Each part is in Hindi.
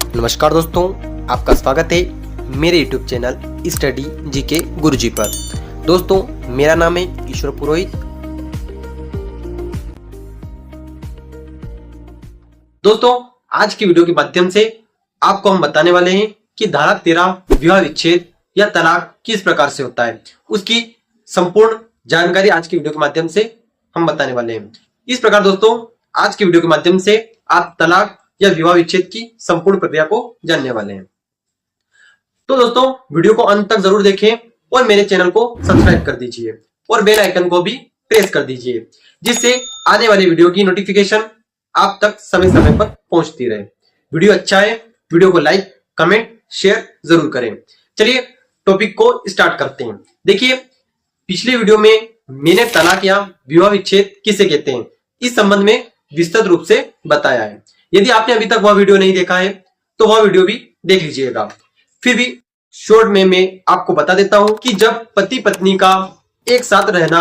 नमस्कार दोस्तों, आपका स्वागत है मेरे YouTube चैनल स्टडी जीके गुरुजी पर। दोस्तों, मेरा नाम है ईश्वर पुरोहित। दोस्तों, आज की वीडियो के माध्यम से आपको हम बताने वाले हैं कि धारा 13 विवाह विच्छेद या तलाक किस प्रकार से होता है, उसकी संपूर्ण जानकारी आज की वीडियो के माध्यम से हम बताने वाले हैं। इस प्रकार दोस्तों, आज की वीडियो के माध्यम से आप तलाक या विवाह विच्छेद की संपूर्ण प्रक्रिया को जानने वाले हैं। तो दोस्तों, वीडियो को अंत तक जरूर देखें और मेरे चैनल को सब्सक्राइब कर दीजिए और बेल आइकन को भी प्रेस कर दीजिए, जिससे आने वाले वीडियो की नोटिफिकेशन आप तक समय समय पर पहुंचती रहे। वीडियो अच्छा है, वीडियो को लाइक, कमेंट, शेयर जरूर करें। चलिए टॉपिक को स्टार्ट करते हैं। देखिए, पिछली वीडियो में मैंने तलाक या विवाह विच्छेद किसे कहते हैं इस संबंध में विस्तृत रूप से बताया है। यदि आपने अभी तक वह वीडियो नहीं देखा है तो वह वीडियो भी देख लीजिएगा। फिर भी शॉर्ट में मैं आपको बता देता हूं कि जब पति पत्नी का एक साथ रहना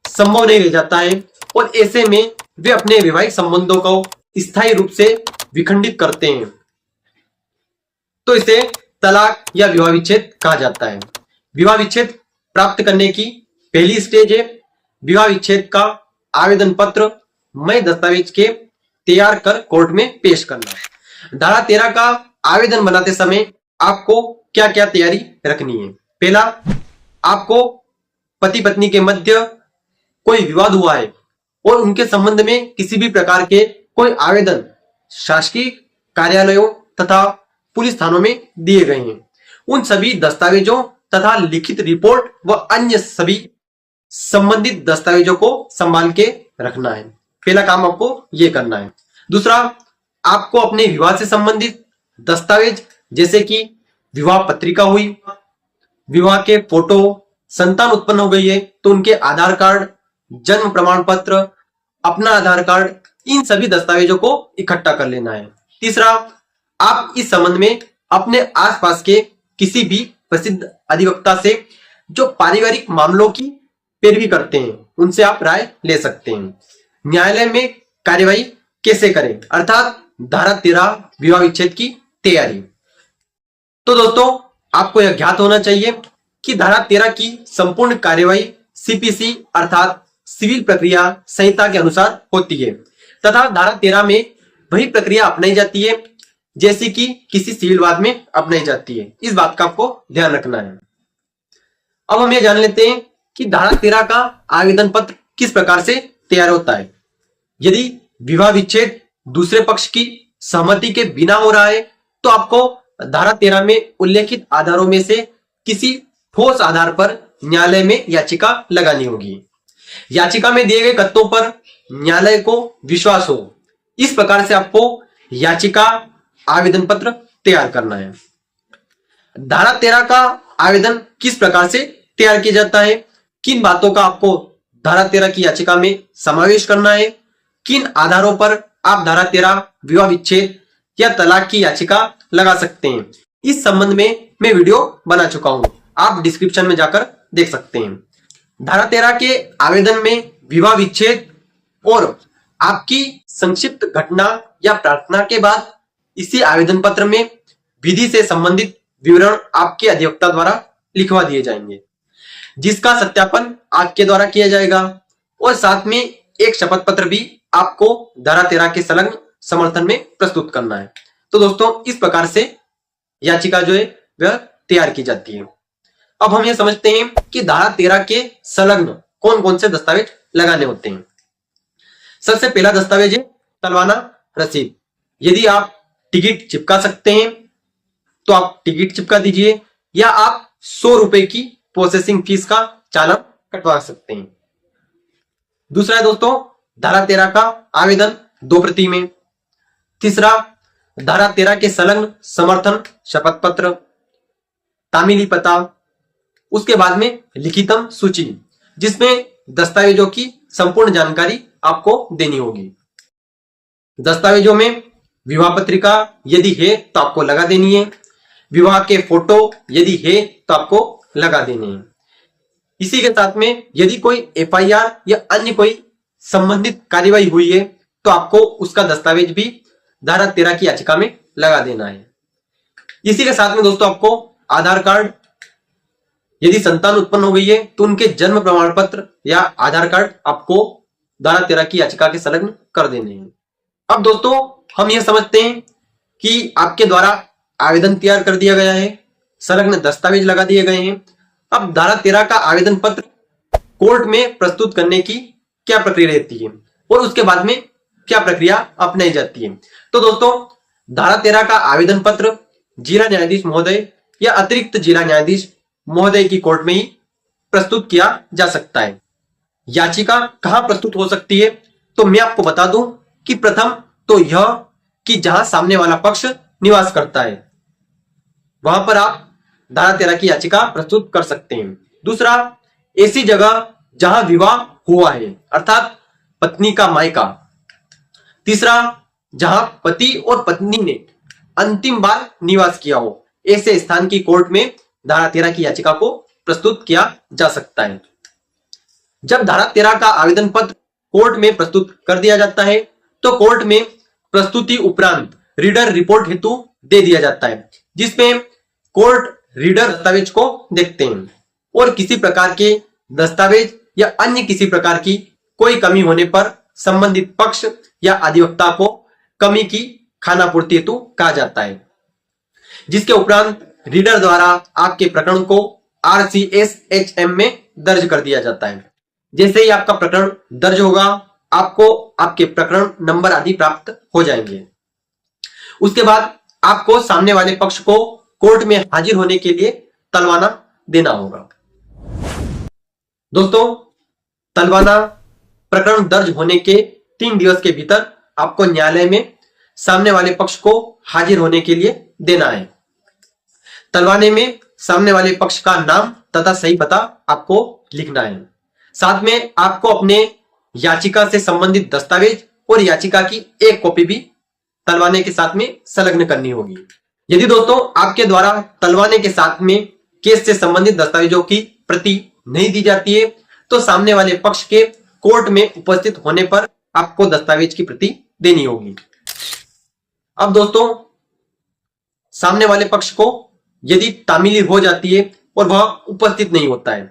संभव नहीं रह जाता है और ऐसे में वे अपने वैवाहिक संबंधों को स्थायी रूप से विखंडित करते हैं तो इसे तलाक या विवाह विच्छेद कहा जाता है। विवाह विच्छेद प्राप्त करने की पहली स्टेज है विवाह विच्छेद का आवेदन पत्र मय दस्तावेज के तैयार कर कोर्ट में पेश करना। धारा 13 का आवेदन बनाते समय आपको क्या क्या तैयारी रखनी है। पहला, आपको पति पत्नी के मध्य कोई विवाद हुआ है और उनके संबंध में किसी भी प्रकार के कोई आवेदन शासकीय कार्यालयों तथा पुलिस थानों में दिए गए हैं, उन सभी दस्तावेजों तथा लिखित रिपोर्ट व अन्य सभी संबंधित दस्तावेजों को संभाल के रखना है। पहला काम आपको यह करना है। दूसरा, आपको अपने विवाह से संबंधित दस्तावेज जैसे कि विवाह पत्रिका हुई, विवाह के फोटो, संतान उत्पन्न हो गई है तो उनके आधार कार्ड, जन्म प्रमाण पत्र, अपना आधार कार्ड, इन सभी दस्तावेजों को इकट्ठा कर लेना है। तीसरा, आप इस संबंध में अपने आसपास के किसी भी प्रसिद्ध अधिवक्ता से जो पारिवारिक मामलों की पैरवी करते हैं उनसे आप राय ले सकते हैं। न्यायालय में कार्यवाही कैसे करें, अर्थात धारा 13 विवाह विच्छेद की तैयारी। तो दोस्तों, आपको यह ज्ञात होना चाहिए कि धारा 13 की संपूर्ण कार्यवाही सीपीसी अर्थात सिविल प्रक्रिया संहिता के अनुसार होती है तथा धारा 13 में वही प्रक्रिया अपनाई जाती है जैसी कि किसी सिविल वाद में अपनाई जाती है। इस बात का आपको ध्यान रखना है। अब हम यह जान लेते हैं कि धारा 13 का आवेदन पत्र किस प्रकार से तैयार होता है। यदि विवाह विच्छेद दूसरे पक्ष की सहमति के बिना हो रहा है तो आपको धारा 13 में उल्लेखित आधारों में से किसी ठोस आधार पर न्यायालय में याचिका लगानी होगी। याचिका में दिए गए कथनों पर न्यायालय को विश्वास हो, इस प्रकार से आपको याचिका आवेदन पत्र तैयार करना है। धारा 13 का आवेदन किस प्रकार से तैयार किया जाता है, किन बातों का आपको धारा 13 की याचिका में समावेश करना है, किन आधारों पर आप धारा 13 विवाह विच्छेद या तलाक की याचिका लगा सकते हैं, इस संबंध में मैं वीडियो बना चुका हूं, आप डिस्क्रिप्शन में जाकर देख सकते हैं। धारा 13 के आवेदन में विवाह विच्छेद और आपकी संक्षिप्त घटना या प्रार्थना के बाद इसी आवेदन पत्र में विधि से संबंधित विवरण आपके अधिवक्ता द्वारा लिखवा दिए जाएंगे, जिसका सत्यापन आपके द्वारा किया जाएगा और साथ में एक शपथ पत्र भी आपको धारा 13 के संलग्न समर्थन में प्रस्तुत करना है। तो दोस्तों, इस प्रकार से याचिका जो है वह तैयार की जाती है। अब हम ये समझते हैं कि धारा 13 के संलग्न कौन कौन से दस्तावेज लगाने होते हैं। सबसे पहला दस्तावेज है तलवाना रसीद। यदि आप टिकट चिपका सकते हैं तो आप टिकट चिपका दीजिए या आप 100 रुपए की प्रोसेसिंग फीस का चालान कटवा सकते हैं। दूसरा है दोस्तों धारा 13 का आवेदन 2 प्रति में। तीसरा, धारा 13 के संलग्न समर्थन शपथ पत्र, तामीली पता, उसके बाद में लिखितम सूची जिसमें दस्तावेजों की संपूर्ण जानकारी आपको देनी होगी। दस्तावेजों में विवाह पत्रिका यदि है तो आपको लगा देनी है, विवाह के फोटो यदि है तो आपको लगा देने हैं। इसी के साथ में यदि कोई एफआईआर या अन्य कोई संबंधित कार्यवाही हुई है तो आपको उसका दस्तावेज भी धारा 13 की याचिका में लगा देना है। इसी के साथ में दोस्तों आपको आधार कार्ड, यदि संतान उत्पन्न हो गई है तो उनके जन्म प्रमाण पत्र या आधार कार्ड आपको धारा 13 की याचिका के संलग्न कर देने हैं। अब दोस्तों हम यह समझते हैं कि आपके द्वारा आवेदन तैयार कर दिया गया है, संलग्न दस्तावेज लगा दिए गए हैं। अब धारा 13 का आवेदन पत्र कोर्ट में प्रस्तुत करने की क्या प्रक्रिया रहती है और उसके बाद में क्या प्रक्रिया अपनाई जाती है। तो दोस्तों धारा 13 का आवेदन पत्र जिला न्यायाधीश महोदय या अतिरिक्त जिला न्यायाधीश महोदय की कोर्ट में ही प्रस्तुत किया जा सकता है। याचिका कहां प्रस्तुत हो सकती है, तो मैं आपको बता दूं कि प्रथम तो यह कि जहां सामने वाला पक्ष निवास करता है वहां पर आप धारा 13 की याचिका प्रस्तुत कर सकते हैं। दूसरा, ऐसी जगह जहां विवाह हुआ है अर्थात पत्नी का मायका। तीसरा, जहां पति और पत्नी ने अंतिम बार निवास किया हो, ऐसे स्थान की कोर्ट में धारा 13 की याचिका को प्रस्तुत किया जा सकता है। जब धारा 13 का आवेदन पत्र कोर्ट में प्रस्तुत कर दिया जाता है तो कोर्ट में प्रस्तुति उपरांत रीडर रिपोर्ट हेतु दे दिया जाता है, जिसमें कोर्ट रीडर दस्तावेज को देखते हैं और किसी प्रकार के दस्तावेज या अन्य किसी प्रकार की कोई कमी होने पर संबंधित पक्ष या अधिवक्ता को कमी की खानापूर्ति हेतु कहा जाता है, जिसके उपरांत रीडर द्वारा आपके प्रकरण को RCS-HM में दर्ज कर दिया जाता है। जैसे ही आपका प्रकरण दर्ज होगा आपको आपके प्रकरण नंबर आदि प्राप्त हो जाएंगे। उसके बाद आपको सामने वाले पक्ष को कोर्ट में हाजिर होने के लिए तलवाना देना होगा। दोस्तों तलवाना प्रकरण दर्ज होने के 3 दिवस के भीतर आपको न्यायालय में सामने वाले पक्ष को हाजिर होने के लिए देना है। तलवाने में सामने वाले पक्ष का नाम तथा सही पता आपको लिखना है। साथ में आपको अपने याचिका से संबंधित दस्तावेज और याचिका की एक कॉपी भी तलवाने के साथ में संलग्न करनी होगी। यदि दोस्तों आपके द्वारा तलवाने के साथ में केस से संबंधित दस्तावेजों की प्रति नहीं दी जाती है तो सामने वाले पक्ष के कोर्ट में उपस्थित होने पर आपको दस्तावेज की प्रति देनी होगी। अब दोस्तों सामने वाले पक्ष को यदि तामीली हो जाती है और वह उपस्थित नहीं होता है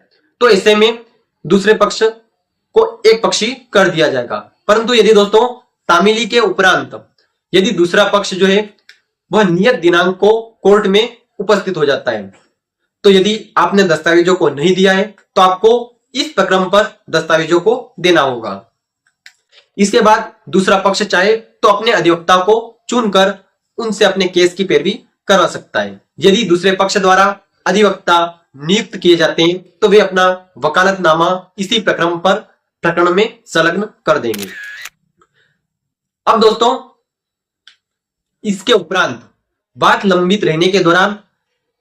तो ऐसे में दूसरे पक्ष को एक पक्षी कर दिया जाएगा। परंतु यदि दोस्तों तामीली के उपरांत यदि दूसरा पक्ष जो है वह नियत दिनांक को कोर्ट में उपस्थित हो जाता है तो यदि आपने दस्तावेजों को नहीं दिया है तो आपको इस प्रक्रम पर दस्तावेजों को देना होगा। इसके बाद दूसरा पक्ष चाहे तो अपने अधिवक्ता को चुनकर उनसे अपने केस की पैरवी करवा सकता है। यदि दूसरे पक्ष द्वारा अधिवक्ता नियुक्त किए जाते हैं तो वे अपना वकालतनामा इसी प्रकरण में संलग्न कर देंगे। अब दोस्तों इसके उपरांत वाद लंबित रहने के दौरान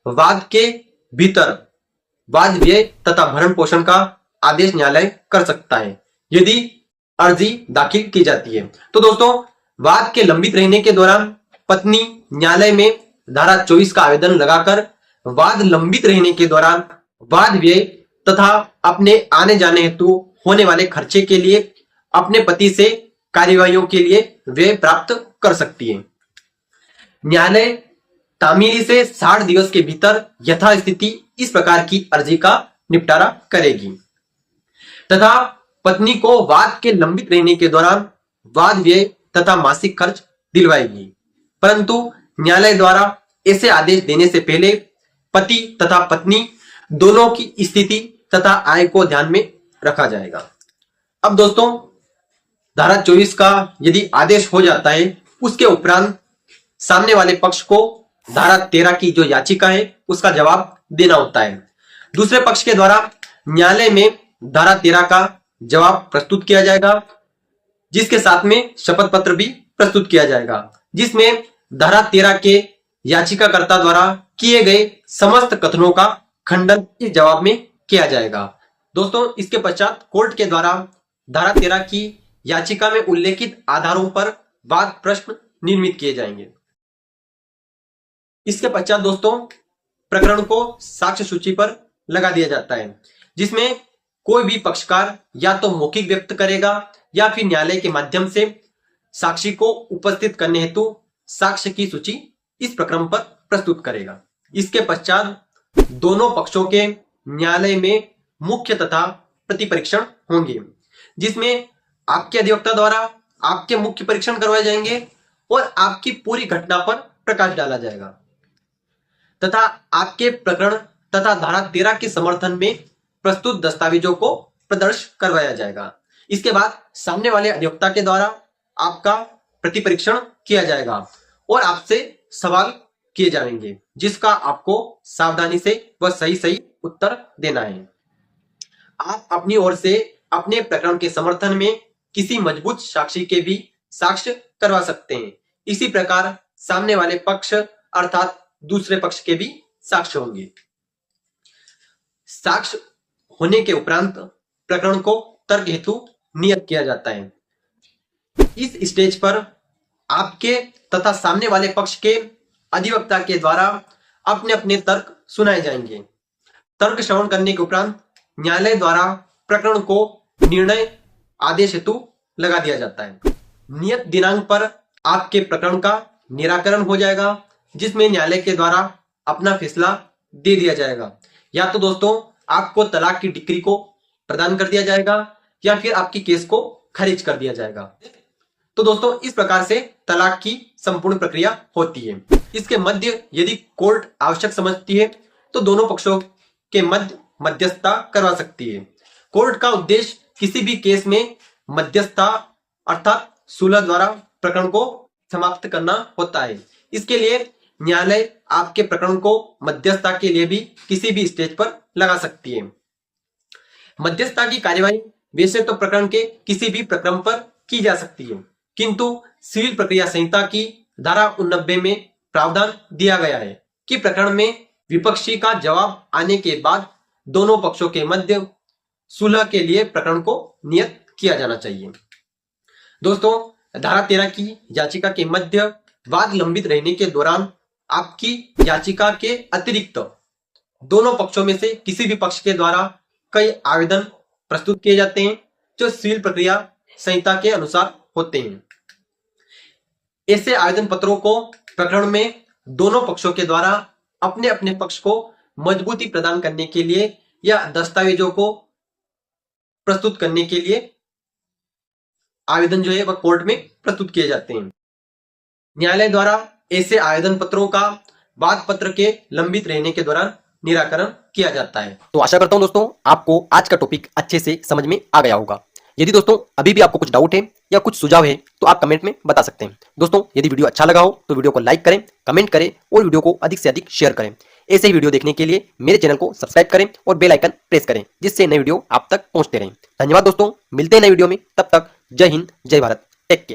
वाद के भीतर वाद व्यय तथा भरण पोषण का आदेश न्यायालय कर सकता है यदि अर्जी दाखिल की जाती है। तो दोस्तों वाद के लंबित रहने के दौरान पत्नी न्यायालय में धारा 24 का आवेदन लगाकर वाद लंबित रहने के दौरान वाद व्यय तथा अपने आने जाने हेतु होने वाले खर्चे के लिए अपने पति से कार्यवाहियों के लिए व्यय प्राप्त कर सकती है। न्यायालय तामीली से 60 दिवस के भीतर यथास्थिति इस प्रकार की अर्जी का निपटारा करेगी तथा पत्नी को वाद के लंबित रहने के दौरान वाद व्यय तथा मासिक खर्च दिलवाएगी। परंतु न्यायालय द्वारा ऐसे आदेश देने से पहले पति तथा पत्नी दोनों की स्थिति तथा आय को ध्यान में रखा जाएगा। अब दोस्तों धारा 24 का यदि आदेश हो जाता है उसके उपरांत सामने वाले पक्ष को धारा 13 की जो याचिका है उसका जवाब देना होता है। दूसरे पक्ष के द्वारा न्यायालय में धारा 13 का जवाब प्रस्तुत किया जाएगा जिसके साथ में शपथ पत्र भी प्रस्तुत किया जाएगा जिसमें धारा 13 के याचिकाकर्ता द्वारा किए गए समस्त कथनों का खंडन इस जवाब में किया जाएगा। दोस्तों इसके पश्चात कोर्ट के द्वारा धारा 13 की याचिका में उल्लेखित आधारों पर वाद प्रश्न निर्मित किए जाएंगे। इसके पश्चात दोस्तों प्रकरण को साक्ष्य सूची पर लगा दिया जाता है जिसमें कोई भी पक्षकार या तो मौखिक व्यक्त करेगा या फिर न्यायालय के माध्यम से साक्षी को उपस्थित करने हेतु साक्ष्य की सूची इस प्रकरण पर प्रस्तुत करेगा। इसके पश्चात दोनों पक्षों के न्यायालय में मुख्य तथा प्रतिपरीक्षण होंगे, जिसमें आपके अधिवक्ता द्वारा आपके मुख्य परीक्षण करवाए जाएंगे और आपकी पूरी घटना पर प्रकाश डाला जाएगा तथा आपके प्रकरण तथा धारा 13 के समर्थन में प्रस्तुत दस्तावेजों को प्रदर्शित करवाया जाएगा। इसके बाद सामने वाले अधिवक्ता के द्वारा आपका प्रतिपरीक्षण किया जाएगा और आपसे सवाल किए जाएंगे, जिसका आपको सावधानी से व सही उत्तर देना है। आप अपनी ओर से अपने प्रकरण के समर्थन में किसी मजबूत साक्षी के भी साक्ष्य करवा सकते हैं। इसी प्रकार सामने वाले पक्ष अर्थात दूसरे पक्ष के भी साक्ष्य होंगे। साक्ष्य होने के उपरांत प्रकरण को तर्क हेतु नियत किया जाता है। इस स्टेज पर आपके तथा सामने वाले पक्ष के अधिवक्ता के द्वारा अपने अपने तर्क सुनाए जाएंगे। तर्क श्रवण करने के उपरांत न्यायालय द्वारा प्रकरण को निर्णय आदेश हेतु लगा दिया जाता है। नियत दिनांक पर आपके प्रकरण का निराकरण हो जाएगा, जिसमें न्यायालय के द्वारा अपना फैसला दे दिया जाएगा। या तो दोस्तों आपको तलाक की डिक्री को प्रदान कर दिया जाएगा या फिर आपकी केस को खारिज कर दिया जाएगा। तो दोस्तों इस प्रकार से तलाक की संपूर्ण प्रक्रिया होती है। इसके मध्य यदि कोर्ट आवश्यक समझती है तो दोनों पक्षों के मध्य मध्यस्थता करवा सकती है। कोर्ट का उद्देश्य किसी भी केस में मध्यस्थता अर्थात सुलह द्वारा प्रकरण को समाप्त करना होता है। इसके लिए न्यायालय आपके प्रकरण को मध्यस्थता के लिए भी किसी भी स्टेज पर लगा सकती है। मध्यस्थता की कार्यवाही वैसे तो प्रकरण के किसी भी प्रकरण पर की जा सकती है, किंतु सिविल प्रक्रिया संहिता की धारा 89 में प्रावधान दिया गया है कि प्रकरण में विपक्षी का जवाब आने के बाद दोनों पक्षों के मध्य सुलह के लिए प्रकरण को नियत किया जाना चाहिए। दोस्तों धारा 13 की याचिका के मध्य वाद लंबित रहने के दौरान आपकी याचिका के अतिरिक्त दोनों पक्षों में से किसी भी पक्ष के द्वारा कई आवेदन प्रस्तुत किए जाते हैं जो सिविल प्रक्रिया संहिता के अनुसार होते हैं। ऐसे आवेदन पत्रों को प्रकरण में दोनों पक्षों के द्वारा अपने अपने पक्ष को मजबूती प्रदान करने के लिए या दस्तावेजों को प्रस्तुत करने के लिए आवेदन जो है वह कोर्ट में प्रस्तुत किए जाते हैं। न्यायालय द्वारा ऐसे आवेदन पत्रों का वाद पत्र के लंबित रहने के दौरान निराकरण किया जाता है। तो आशा करता हूं दोस्तों आपको आज का टॉपिक अच्छे से समझ में आ गया होगा। यदि दोस्तों अभी भी आपको कुछ डाउट है या कुछ सुझाव है तो आप कमेंट में बता सकते हैं। दोस्तों यदि वीडियो अच्छा लगा हो तो वीडियो को लाइक करें, कमेंट करें और वीडियो को अधिक से अधिक शेयर करें। ऐसे ही वीडियो देखने के लिए मेरे चैनल को सब्सक्राइब करें और बेल आइकन प्रेस करें, जिससे नए वीडियो आप तक पहुंचते रहें। धन्यवाद दोस्तों, मिलते हैं नए वीडियो में। तब तक जय हिंद, जय भारत, टेक केयर।